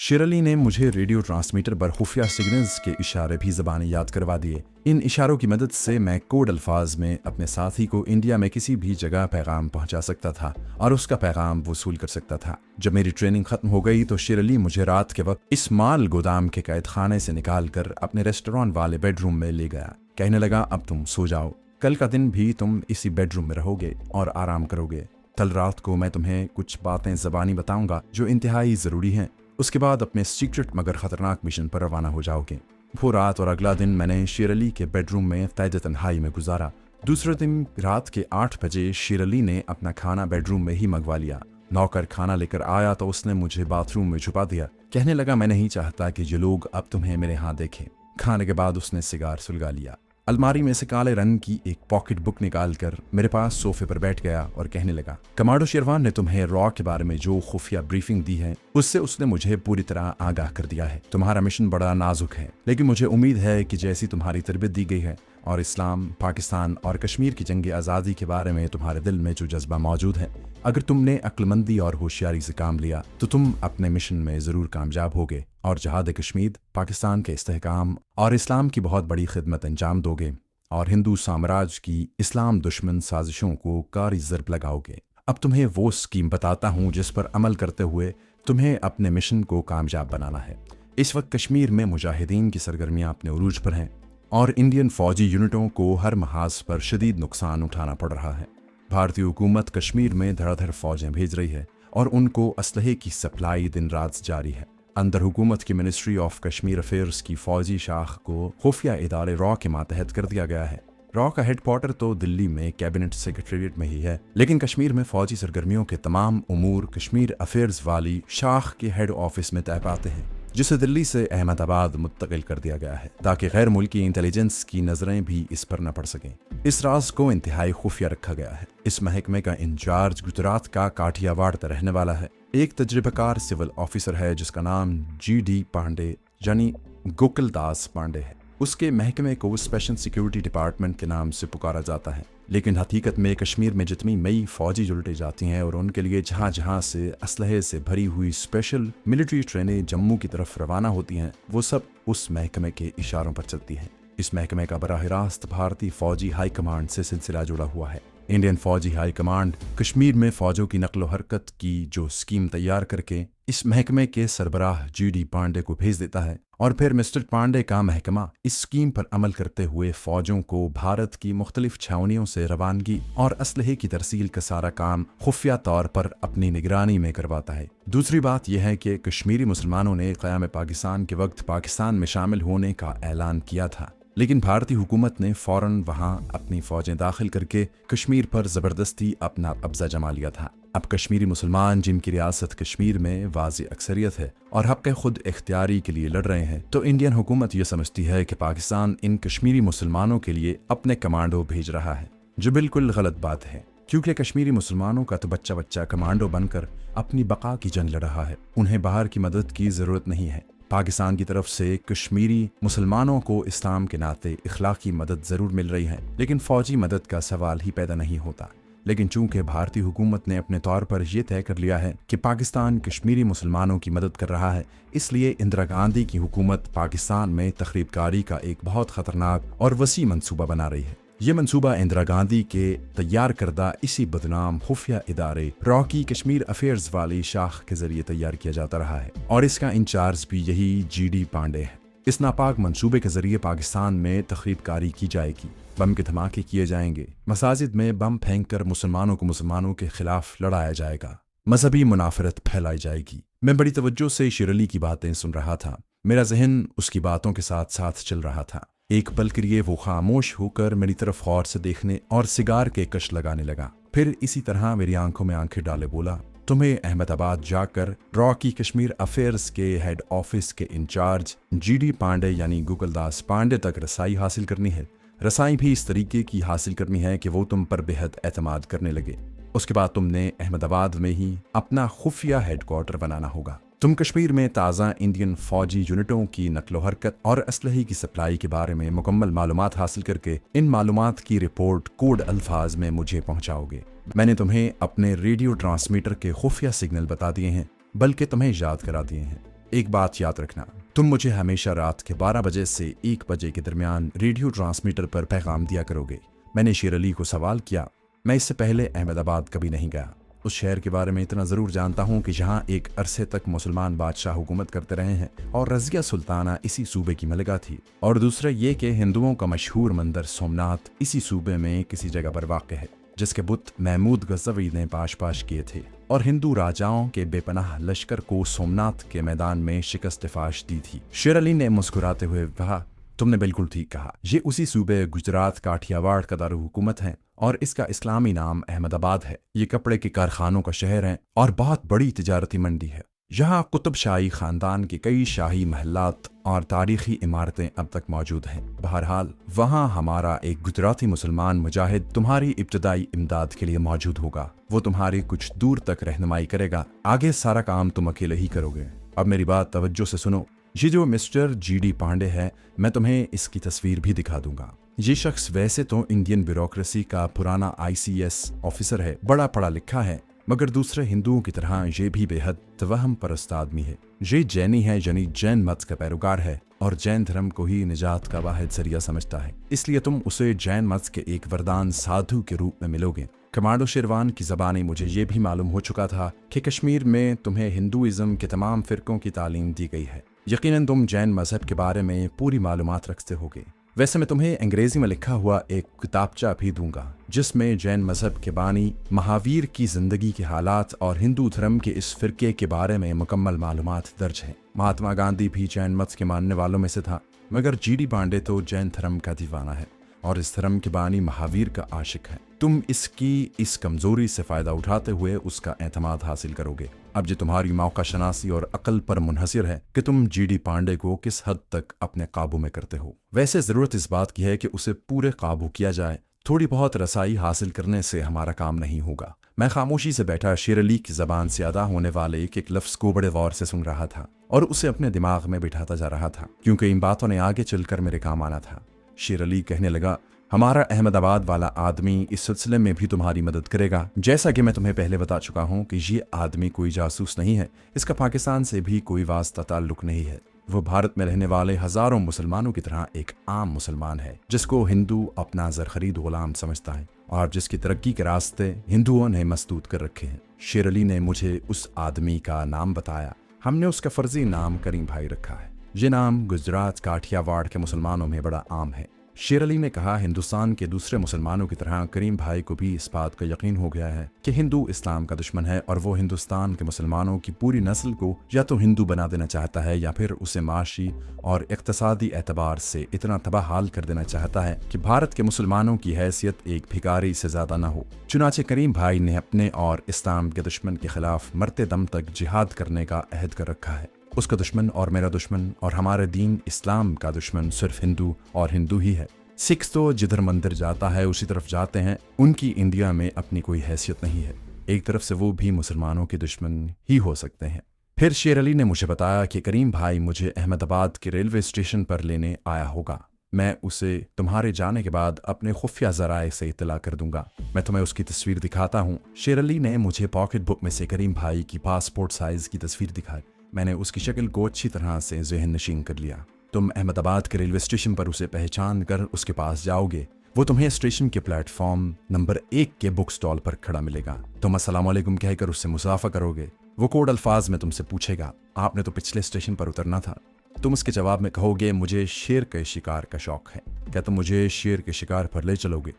शेर अली ने मुझे रेडियो ट्रांसमीटर पर खुफिया सिग्नल्स के इशारे भी ज़बानी याद करवा दिए। इन इशारों की मदद से मैं कोड अल्फाज में अपने साथी को इंडिया में किसी भी जगह पैगाम पहुंचा सकता था और उसका पैगाम वसूल कर सकता था। जब मेरी ट्रेनिंग खत्म हो गई तो शेर अली मुझे रात के वक्त इस माल गोदाम के कैद खाने से निकाल कर अपने रेस्टोरेंट वाले बेडरूम में ले गया। कहने लगा, अब तुम सो जाओ, कल का दिन भी तुम इसी बेडरूम में रहोगे और आराम करोगे। कल रात को मैं तुम्हें कुछ बातें ज़बानी बताऊंगा जो इंतहाई ज़रूरी हैं। उसके बाद अपने सीक्रेट मगर ख़तरनाक मिशन पर रवाना हो जाओगे। वो रात और अगला दिन मैंने शेर अली के बेडरूम में क़ैद तन्हाई में गुजारा। दूसरे दिन रात के 8 बजे शेर अली ने अपना खाना बेडरूम में ही मंगवा लिया। नौकर खाना लेकर आया तो उसने मुझे बाथरूम में छुपा दिया। कहने लगा, मैं नहीं चाहता कि ये लोग अब तुम्हें मेरे यहाँ देखें। खाने के बाद उसने सिगार सुलगा लिया। अलमारी में से काले रंग की एक पॉकेट बुक निकालकर मेरे पास सोफे पर बैठ गया और कहने लगा, कमांडो शेरवान ने तुम्हें रॉ के बारे में जो खुफिया ब्रीफिंग दी है उससे उसने मुझे पूरी तरह आगाह कर दिया है। तुम्हारा मिशन बड़ा नाजुक है, लेकिन मुझे उम्मीद है कि जैसी तुम्हारी तरबियत दी गई है और इस्लाम, पाकिस्तान और कश्मीर की जंग आज़ादी के बारे में तुम्हारे दिल में जो जज्बा मौजूद है, अगर तुमने अक्लमंदी और होशियारी से काम लिया तो तुम अपने मिशन में ज़रूर कामयाब होगे और जहाद कश्मीर, पाकिस्तान के इस्तेहकाम और इस्लाम की बहुत बड़ी खिदमत अंजाम दोगे और हिंदू साम्राज्य की इस्लाम दुश्मन साजिशों को कारी ज़रब लगाओगे। अब तुम्हें वो स्कीम बताता हूँ जिस पर अमल करते हुए तुम्हें अपने मिशन को कामयाब बनाना है। इस वक्त कश्मीर में मुजाहिदीन की सरगर्मियाँ अपने उरूज पर हैं और इंडियन फौजी यूनिटों को हर महाज पर शदीद नुकसान उठाना पड़ रहा है। भारतीय हुकूमत कश्मीर में धड़ाधड़ फौजें भेज रही है और उनको असलहे की सप्लाई दिन रात जारी है। अंदर हुकूमत की मिनिस्ट्री ऑफ कश्मीर अफेयर्स की फौजी शाख को खुफिया इदारे रॉ के मातहत कर दिया गया है। रॉ का हेडक्वार्टर तो दिल्ली में कैबिनेट सेक्रेटेरिएट में ही है, लेकिन कश्मीर में फौजी सरगर्मियों के तमाम उमूर कश्मीर अफेयर्स वाली शाख के हेड ऑफिस में तय पाते हैं, जिसे दिल्ली से अहमदाबाद मुंतकिल कर दिया गया है ताकि गैर मुल्की इंटेलिजेंस की नजरें भी इस पर न पड़ सकें। इस राज को इंतहाई खुफिया रखा गया है। इस महकमे का इंचार्ज गुजरात का काठियावाड़ का रहने वाला है। एक तजुर्बेकार सिविल ऑफिसर है जिसका नाम GD पांडे यानी गोकुल दास पांडे है। उसके महकमे को स्पेशल सिक्योरिटी डिपार्टमेंट के नाम से पुकारा जाता है, लेकिन हकीकत में कश्मीर में जितनी नई फौजी जुलटे जाती हैं और उनके लिए जहाँ जहाँ से असलहे से भरी हुई स्पेशल मिलिट्री ट्रेनें जम्मू की तरफ रवाना होती हैं, वो सब उस महकमे के इशारों पर चलती हैं। इस महकमे का बराह रास्त भारतीय फौजी हाई कमांड से सिलसिला जुड़ा हुआ है। इंडियन फौजी हाई कमांड कश्मीर में फौजों की नकलो हरकत की जो स्कीम तैयार करके इस महकमे के सरबराह GD पांडे को भेज देता है और फिर मिस्टर पांडे का महकमा इस स्कीम पर अमल करते हुए फौजों को भारत की मुख्तलिफ छावनियों से रवानगी और असलहे की तरसील का सारा काम खुफिया तौर पर अपनी निगरानी में करवाता है। दूसरी बात यह है कि कश्मीरी मुसलमानों ने क़याम पाकिस्तान के वक्त पाकिस्तान में शामिल होने का ऐलान किया था, लेकिन भारतीय हुकूमत ने फ़ौरन वहां अपनी फ़ौजें दाखिल करके कश्मीर पर ज़बरदस्ती अपना कब्जा जमा लिया था। अब कश्मीरी मुसलमान जिनकी रियासत कश्मीर में वाज़ी अक्सरियत है और हक़ खुद इख्तियारी के लिए लड़ रहे हैं, तो इंडियन हुकूमत ये समझती है कि पाकिस्तान इन कश्मीरी मुसलमानों के लिए अपने कमांडो भेज रहा है, जो बिल्कुल गलत बात है, क्योंकि कश्मीरी मुसलमानों का तो बच्चा बच्चा कमांडो बनकर अपनी बका की जंग लड़ रहा है। उन्हें बाहर की मदद की ज़रूरत नहीं है। पाकिस्तान की तरफ से कश्मीरी मुसलमानों को इस्लाम के नाते इखलाकी मदद ज़रूर मिल रही है, लेकिन फ़ौजी मदद का सवाल ही पैदा नहीं होता। लेकिन चूंकि भारतीय हुकूमत ने अपने तौर पर यह तय कर लिया है कि पाकिस्तान कश्मीरी मुसलमानों की मदद कर रहा है, इसलिए इंदिरा गांधी की हुकूमत पाकिस्तान में तखरीबकारी का एक बहुत ख़तरनाक और वसी मंसूबा बना रही है। ये मंसूबा इंदिरा गांधी के तैयार करदा इसी बदनाम खुफिया इदारे रॉ की कश्मीर अफेयर्स वाली शाख के जरिए तैयार किया जाता रहा है और इसका इंचार्ज भी यही GD पांडे है। इस नापाक मंसूबे के जरिए पाकिस्तान में तखरीबकारी की जाएगी, बम के धमाके किए जाएंगे, मसाजिद में बम फेंक कर मुसलमानों को मुसलमानों के खिलाफ लड़ाया जाएगा, मजहबी मुनाफरत फैलाई जाएगी। मैं बड़ी तवज्जो से शेर अली की बातें सुन रहा था। मेरा जहन उसकी बातों के साथ साथ चल रहा था। एक पल के लिए वो खामोश होकर मेरी तरफ गौर से देखने और सिगार के कश लगाने लगा। फिर इसी तरह मेरी आंखों में आंखें डाले बोला, तुम्हें अहमदाबाद जाकर रॉ की कश्मीर अफेयर्स के हेड ऑफिस के इंचार्ज GD पांडे यानी गोकुल दास पांडे तक रसाई हासिल करनी है। रसाई भी इस तरीके की हासिल करनी है कि वो तुम पर बेहद एतमाद करने लगे। उसके बाद तुमने अहमदाबाद में ही अपना खुफिया हेडक्वार्टर बनाना होगा। तुम कश्मीर में ताज़ा इंडियन फौजी यूनिटों की नकलो हरकत और असलहे की सप्लाई के बारे में मुकम्मल मालूमात हासिल करके इन मालूमात की रिपोर्ट कोड अल्फाज में मुझे पहुंचाओगे। मैंने तुम्हें अपने रेडियो ट्रांसमीटर के खुफिया सिग्नल बता दिए हैं, बल्कि तुम्हें याद करा दिए हैं। एक बात याद रखना, तुम मुझे हमेशा रात के 12 बजे से 1 बजे के दरमियान रेडियो ट्रांसमीटर पर पैगाम दिया करोगे। मैंने शेर अली को सवाल किया। मैं इससे पहले अहमदाबाद कभी नहीं गया। उस शहर के बारे में इतना ज़रूर जानता हूँ कि जहाँ एक अरसे तक मुसलमान बादशाह हुकूमत करते रहे हैं और रज़िया सुल्ताना इसी सूबे की मलिका थी। और दूसरा ये कि हिंदुओं का मशहूर मंदिर सोमनाथ इसी सूबे में किसी जगह पर वाक़ है, जिसके बुत महमूद गज़नवी ने पाश किए थे और हिंदू राजाओं के बेपनाह लश्कर को सोमनाथ के मैदान में शिकस्त फाश दी थी। शेर अली ने मुस्कुराते हुए कहा, तुमने बिल्कुल ठीक कहा। ये उसी सूबे गुजरात काठियावाड़ का दारुल हुकूमत है और इसका इस्लामी नाम अहमदाबाद है। ये कपड़े के कारखानों का शहर है और बहुत बड़ी तिजारती मंडी है। यहाँ कुतुब शाही खानदान के कई शाही महलात और तारीखी इमारतें अब तक मौजूद हैं। बहरहाल वहाँ हमारा एक गुजराती मुसलमान मुजाहिद तुम्हारी इब्तदाई इमदाद के लिए मौजूद होगा। वो तुम्हारी कुछ दूर तक रहनुमाई करेगा। आगे सारा काम तुम अकेले ही करोगे। अब मेरी बात तवज्जो से सुनो। ये जो मिस्टर GD पांडे है, मैं तुम्हें इसकी तस्वीर भी दिखा दूंगा। ये शख्स वैसे तो इंडियन ब्यूरोक्रेसी का पुराना ICS ऑफिसर है, बड़ा पढ़ा लिखा है, मगर दूसरे हिंदुओं की तरह ये भी बेहद तवहम परस्त आदमी है। ये जैनी है, यानी जैन मत का पैरोकार है और जैन धर्म को ही निजात का वाहिद जरिया समझता है। इसलिए तुम उसे जैन मत के एक वरदान साधु के रूप में मिलोगे। कमांडो शेरवान की ज़बानी मुझे ये भी मालूम हो चुका था कि कश्मीर में तुम्हें हिंदुइज्म के तमाम फ़िरकों की तालीम दी गई है। यकीनन तुम जैन मजहब के बारे में पूरी मालूमात रखते होगे। वैसे मैं तुम्हें अंग्रेजी में लिखा हुआ एक किताबचा भी दूंगा जिसमें जैन मजहब के बानी महावीर की जिंदगी के हालात और हिंदू धर्म के इस फिरके के बारे में मुकम्मल मालूमात दर्ज हैं। महात्मा गांधी भी जैन मत के मानने वालों में से था, मगर GD पांडे तो जैन धर्म का दीवाना है और इस धर्म के बानी महावीर का आशिक है। तुम इसकी इस कमजोरी से फायदा उठाते हुए उसका एतमाद हासिल करोगे। अब ये तुम्हारी मौका शनासी और अकल पर मुनहसिर है कि तुम GD पांडे को किस हद तक अपने काबू में करते हो। वैसे जरूरत इस बात की है कि उसे पूरे काबू किया जाए। थोड़ी बहुत रसाई हासिल करने से हमारा काम नहीं होगा। मैं खामोशी से बैठा शेर अली की जबान से अदा होने वाले एक लफ्ज को बड़े गौर से सुन रहा था और उसे अपने दिमाग में बिठाता जा रहा था, क्योंकि इन बातों ने आगे चलकर मेरे काम आना था। शेर अली कहने लगा, हमारा अहमदाबाद वाला आदमी इस सिलसिले में भी तुम्हारी मदद करेगा। जैसा कि मैं तुम्हें पहले बता चुका हूँ कि ये आदमी कोई जासूस नहीं है, इसका पाकिस्तान से भी कोई वास्ता ताल्लुक नहीं है। वो भारत में रहने वाले हजारों मुसलमानों की तरह एक आम मुसलमान है, जिसको हिंदू अपना ज़रख़रीद गुलाम समझता है और जिसकी तरक्की के रास्ते हिंदुओं ने मसदूद कर रखे हैं। शेर अली ने मुझे उस आदमी का नाम बताया। हमने उसका फर्जी नाम करीम भाई रखा है। ये नाम गुजरात काठियावाड़ के मुसलमानों में बड़ा आम है। शेर अली ने कहा, हिंदुस्तान के दूसरे मुसलमानों की तरह करीम भाई को भी इस बात का यकीन हो गया है कि हिंदू इस्लाम का दुश्मन है और वो हिंदुस्तान के मुसलमानों की पूरी नस्ल को या तो हिंदू बना देना चाहता है या फिर उसे माशी और इक़्तिसादी एतबार से इतना तबाह हाल कर देना चाहता है कि भारत के मुसलमानों की हैसियत एक भिखारी से ज़्यादा न हो। चुनाचे करीम भाई ने अपने और इस्लाम के दुश्मन के खिलाफ मरते दम तक जिहाद करने का अहद कर रखा है। उसका दुश्मन और मेरा दुश्मन और हमारे दीन इस्लाम का दुश्मन सिर्फ हिंदू और हिंदू ही है। सिख तो जिधर मंदिर जाता है उसी तरफ जाते हैं, उनकी इंडिया में अपनी कोई हैसियत नहीं है। एक तरफ से वो भी मुसलमानों के दुश्मन ही हो सकते हैं। फिर शेर अली ने मुझे बताया कि करीम भाई मुझे अहमदाबाद के रेलवे स्टेशन पर लेने आया होगा। मैं उसे तुम्हारे जाने के बाद अपने खुफिया ज़राए से इत्तला कर दूंगा। मैं तुम्हें उसकी तस्वीर दिखाता हूँ। शेर अली ने मुझे पॉकेट बुक में से करीम भाई की पासपोर्ट साइज की तस्वीर दिखाई। मैंने उसकी शक्ल को अच्छी तरह से ज़हन नशीन कर लिया। तुम अहमदाबाद के रेलवे स्टेशन पर उसे पहचान कर उसके पास जाओगे। वो तुम्हें स्टेशन के प्लेटफॉर्म नंबर 1 के बुक स्टॉल पर खड़ा मिलेगा। तुम अस्सलाम वालेकुम कहकर उससे मुसाफा करोगे। वो कोड अल्फाज में तुमसे पूछेगा, आपने तो पिछले स्टेशन पर उतरना था। तुम उसके जवाब में कहोगे, मुझे शेर के शिकार का शौक है। क्या तुम मुझे शेर के शिकार पर ले चलोगे?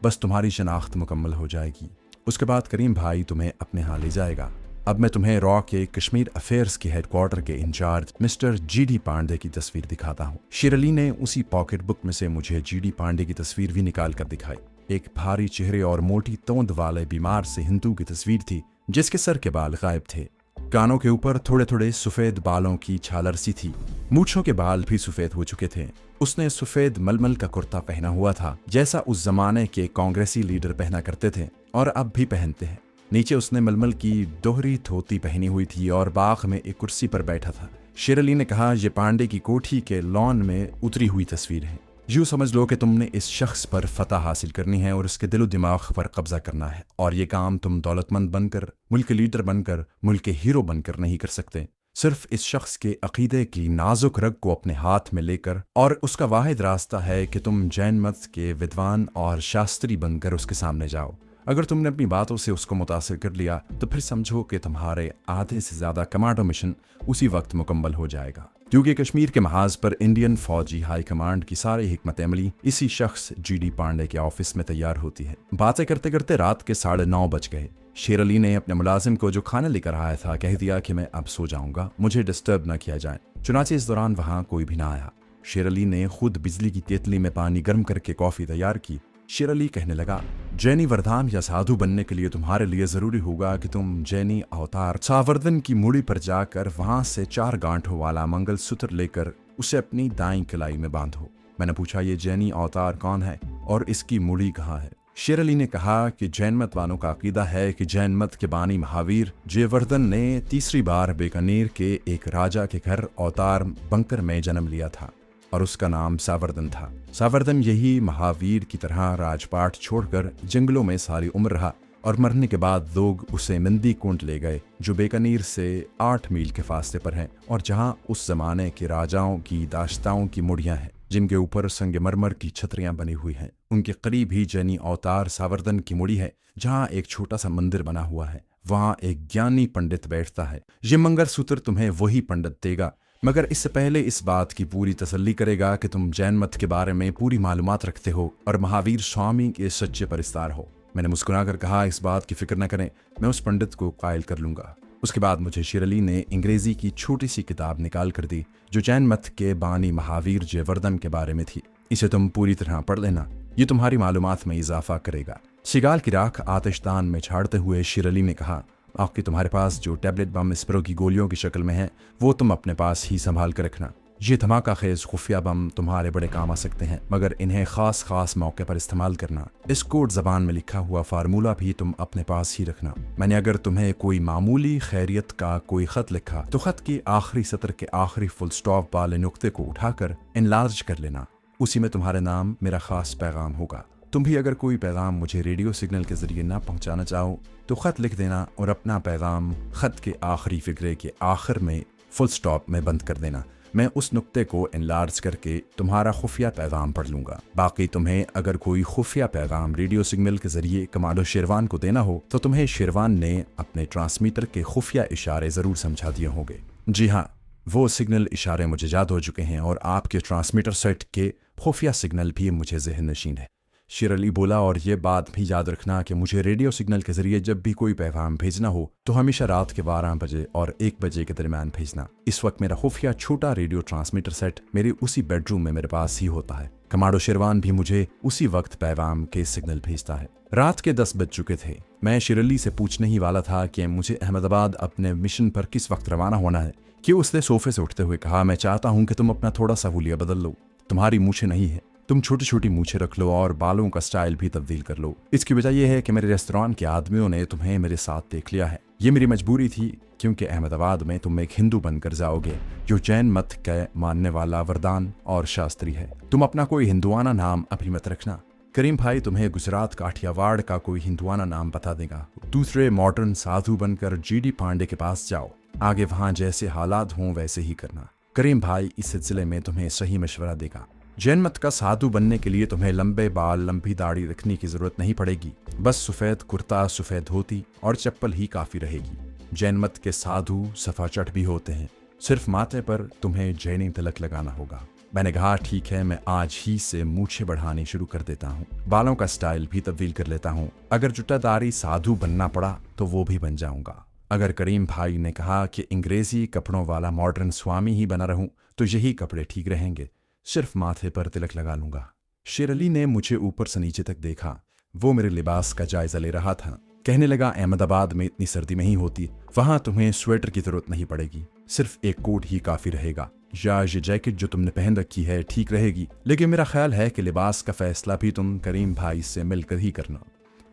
बस तुम्हारी शनाख्त मुकम्मल हो जाएगी। उसके बाद करीम भाई तुम्हें अपने यहाँ ले जाएगा। अब मैं तुम्हें रॉ के कश्मीर अफेयर्स के हेडक्वार्टर के इंचार्ज मिस्टर GD पांडे की तस्वीर दिखाता हूँ। शेर अली ने उसी पॉकेट बुक में से मुझे GD पांडे की तस्वीर भी निकाल कर दिखाई। एक भारी चेहरे और मोटी तोंद वाले बीमार से हिंदू की तस्वीर थी, जिसके सर के बाल गायब थे। कानों के ऊपर थोड़े थोड़े सफेद बालों की छालर सी थी। मूंछों के बाल भी सफेद हो चुके थे। उसने सफेद मलमल का कुर्ता पहना हुआ था, जैसा उस जमाने के कांग्रेसी लीडर पहना करते थे और अब भी पहनते हैं। नीचे उसने मलमल की दोहरी धोती पहनी हुई थी और बाग में एक कुर्सी पर बैठा था। शेर अली ने कहा, यह पांडे की कोठी के लॉन में उतरी हुई तस्वीर है। यूँ समझ लो कि तुमने इस शख्स पर फतह हासिल करनी है और उसके दिलो दिमाग पर कब्जा करना है, और ये काम तुम दौलतमंद बनकर, मुल्क लीडर बनकर, मुल्क हीरो बनकर नहीं कर सकते। सिर्फ इस शख्स के अकीदे की नाजुक रग को अपने हाथ में लेकर, और उसका वाहिद रास्ता है कि तुम जैन मत के विद्वान और शास्त्री बनकर उसके सामने जाओ। अगर तुमने अपनी बातों से उसको मुतासिर कर लिया तो फिर समझो कि तुम्हारे आधे से ज़्यादा कमांडो मिशन उसी वक्त मुकम्मल हो जाएगा, क्योंकि कश्मीर के महाज पर इंडियन फौजी हाई कमांड की सारी हिकमत अमली इसी शख्स GD पांडे के ऑफिस में तैयार होती है। बातें करते करते रात के 9:30 बज गए। शेर अली ने अपने मुलाजिम को जो खाना लेकर आया था कह दिया कि मैं अब सो जाऊंगा, मुझे डिस्टर्ब न किया जाए। चुनाचे इस दौरान वहां कोई भी ना आया। शेर अली ने खुद बिजली की केतली में पानी गर्म करके कॉफी तैयार की। शेर अली कहने लगा, जैनी वरदान या साधु बनने के लिए तुम्हारे लिए जरूरी होगा कि तुम जैनी अवतार सावर्धन की मूड़ी पर जाकर वहां से 4 गांठों वाला मंगलसूत्र लेकर उसे अपनी दाईं कलाई में बांधो। मैंने पूछा, ये जैनी अवतार कौन है और इसकी मूड़ी कहाँ है? शेर अली ने कहा कि जैन मत वालों का अकीदा है कि जैन मत के बानी महावीर जयवर्धन ने तीसरी बार बीकानेर के एक राजा के घर अवतार बनकर में जन्म लिया था और उसका नाम सावर्धन था। सावर्धन यही महावीर की तरह राजपाट छोड़कर जंगलों में सारी उम्र रहा और मरने के बाद लोग उसे मंदी कुंड ले गए, जो बीकानेर से 8 मील के फासले पर है और जहां उस जमाने के राजाओं की दाश्ताओं की मुड़ियां हैं, जिनके ऊपर संगमरमर की छतरियां बनी हुई हैं। उनके करीब ही जैनी अवतार सावर्धन की मुड़ी है, जहां एक छोटा सा मंदिर बना हुआ है। वहां एक ज्ञानी पंडित बैठता है। ये मंगलसूत्र तुम्हें वही पंडित देगा, मगर इससे पहले इस बात की पूरी तसल्ली करेगा कि तुम जैन मत के बारे में पूरी मालूमात रखते हो और महावीर स्वामी के सच्चे परिस्तार हो। मैंने मुस्कुराकर कहा, इस बात की फिक्र न करें, मैं उस पंडित को कायल कर लूंगा। उसके बाद मुझे शेर अली ने अंग्रेजी की छोटी सी किताब निकाल कर दी जो जैन मत के बानी महावीर जयवर्धन के बारे में थी। इसे तुम पूरी तरह पढ़ लेना, ये तुम्हारी मालूमात में इजाफा करेगा। शिगाल की राख आतिशदान में छाड़ते हुए शेर अली ने कहा, आपके तुम्हारे पास जो टैबलेट बम स्प्रो की गोलियों की शक्ल में है वो तुम अपने पास ही संभाल कर रखना। ये धमाका खेज खुफिया बम तुम्हारे बड़े काम आ सकते हैं, मगर इन्हें खास मौके पर इस्तेमाल करना। इस कोड जबान में लिखा हुआ फार्मूला भी तुम अपने पास ही रखना। मैंने अगर तुम्हें कोई मामूली खैरियत का कोई खत लिखा तो खत के आखिरी सत्र के आखिरी फुल स्टॉप वाले नुक्ते को उठाकर इनलार्ज कर लेना, उसी में तुम्हारे नाम मेरा खास पैगाम होगा। तुम भी अगर कोई पैगाम मुझे रेडियो सिग्नल के जरिए ना पहुंचाना चाहो तो खत लिख देना और अपना पैगाम खत के आखिरी फिक्रे के आखिर में फुल स्टॉप में बंद कर देना। मैं उस नुक्ते को एनलार्ज करके तुम्हारा खुफिया पैगाम पढ़ लूंगा। बाकी तुम्हें अगर कोई खुफिया पैगाम रेडियो सिग्नल के जरिए कमांडो शेरवान को देना हो तो तुम्हें शेरवान ने अपने ट्रांसमीटर के खुफिया इशारे जरूर समझा दिए होंगे। जी हाँ, वो सिग्नल इशारे मुझे याद हो चुके हैं और आपके ट्रांसमीटर सेट के खुफिया सिग्नल भी मुझे ज़हन नशीन है। शेर अली बोला, और ये बात भी याद रखना कि मुझे रेडियो सिग्नल के जरिए जब भी कोई पैगाम भेजना हो तो हमेशा रात के 12 बजे और 1 बजे के दरमियान भेजना। इस वक्त मेरा खुफिया छोटा रेडियो ट्रांसमीटर सेट मेरे उसी बेडरूम में मेरे पास ही होता है। कमांडो शेरवान भी मुझे उसी वक्त पैगाम के सिग्नल भेजता है। रात के 10 बज चुके थे। मैं शेर अली से पूछने ही वाला था कि मुझे अहमदाबाद अपने मिशन पर किस वक्त रवाना होना है कि उसने सोफे से उठते हुए कहा, मैं चाहता हूँ कि तुम अपना थोड़ा सा हुलिया बदल लो। तुम्हारी मूछें नहीं है, तुम छोटी छोटी मूछें रख लो और बालों का स्टाइल भी तब्दील कर लो। इसकी वजह यह है कि मेरे रेस्तरां के आदमियों ने तुम्हें मेरे साथ देख लिया है। ये मेरी मजबूरी थी, क्योंकि अहमदाबाद में तुम एक हिंदू बनकर जाओगे जो जैन मत का मानने वाला वरदान और शास्त्री है। तुम अपना कोई हिंदुआना नाम अभी मत रखना। करीम भाई तुम्हें गुजरात काठियावाड़ का कोई हिंदुआना नाम बता देगा। दूसरे मॉडर्न साधु बनकर GD पांडे के पास जाओ। आगे वहां जैसे हालात हों वैसे ही करना। करीम भाई इस सिलसिले में तुम्हें सही मशवरा देगा। जैन मत का साधु बनने के लिए तुम्हें लंबे बाल लंबी दाढ़ी रखने की जरूरत नहीं पड़ेगी। बस सफ़ेद कुर्ता, सफ़ेद धोती और चप्पल ही काफ़ी रहेगी। जैन मत के साधु सफाचट भी होते हैं। सिर्फ माथे पर तुम्हें जैनी तिलक लगाना होगा। मैंने कहा, ठीक है, मैं आज ही से मूछें बढ़ानी शुरू कर देता हूँ। बालों का स्टाइल भी तब्दील कर लेता हूँ। अगर जुटादारी साधु बनना पड़ा तो वो भी बन जाऊंगा। अगर करीम भाई ने कहा कि अंग्रेजी कपड़ों वाला मॉडर्न स्वामी ही बना रहूं तो यही कपड़े ठीक रहेंगे। सिर्फ माथे पर तिलक लगा लूंगा। शेर अली ने मुझे ऊपर से नीचे तक देखा। वो मेरे लिबास का जायजा ले रहा था। कहने लगा, अहमदाबाद में इतनी सर्दी नहीं होती, वहां तुम्हें स्वेटर की जरूरत नहीं पड़ेगी। सिर्फ एक कोट ही काफी रहेगा, या ये जैकेट जो तुमने पहन रखी है ठीक रहेगी। लेकिन मेरा ख्याल है कि लिबास का फैसला भी तुम करीम भाई से मिलकर ही करना।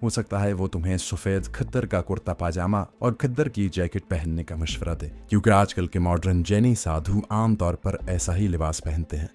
हो सकता है वो तुम्हें सफ़ेद खद्दर का कुर्ता पाजामा और खद्दर की जैकेट पहनने का मशवरा दे, क्योंकि आजकल के मॉडर्न जैनी साधु आमतौर पर ऐसा ही लिबास पहनते हैं।